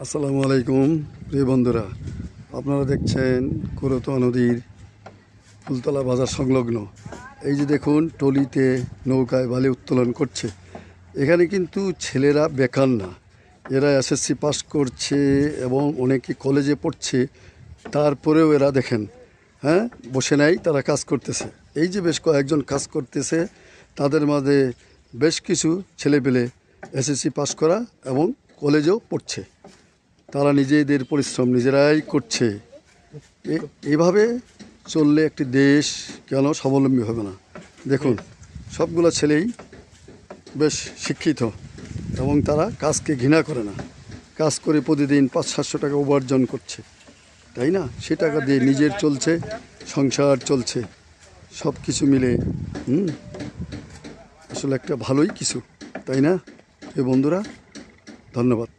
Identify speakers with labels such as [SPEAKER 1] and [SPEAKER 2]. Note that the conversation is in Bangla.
[SPEAKER 1] আসসালামু আলাইকুম প্রিয় বন্ধুরা, আপনারা দেখছেন করতোয়া নদীর ফুলতলা বাজার সংলগ্ন এই যে দেখুন টলিতে নৌকায় বালি উত্তোলন করছে। এখানে কিন্তু ছেলেরা বেকার না, এরা এসএসসি পাস করছে এবং অনেকে কলেজে পড়ছে, তারপরেও এরা দেখেন বসে নাই, তারা কাজ করতেছে। এই যে বেশ কয়েকজন কাজ করতেছে, তাদের মাঝে বেশ কিছু ছেলেপেলে এসএসসি পাস করা এবং কলেজেও পড়ছে। তারা নিজেদের পরিশ্রম নিজেরাই করছে। এভাবে চললে একটি দেশ কেন স্বাবলম্বী হবে না? দেখুন, সবগুলো ছেলেই বেশ শিক্ষিত এবং তারা কাজকে ঘৃণা করে না। কাজ করে প্রতিদিন 500-700 টাকা উপার্জন করছে, তাই না? সে টাকা দিয়ে নিজের চলছে, সংসার চলছে, সব কিছু মিলে আসলে একটা ভালোই কিছু, তাই না? এ বন্ধুরা, ধন্যবাদ।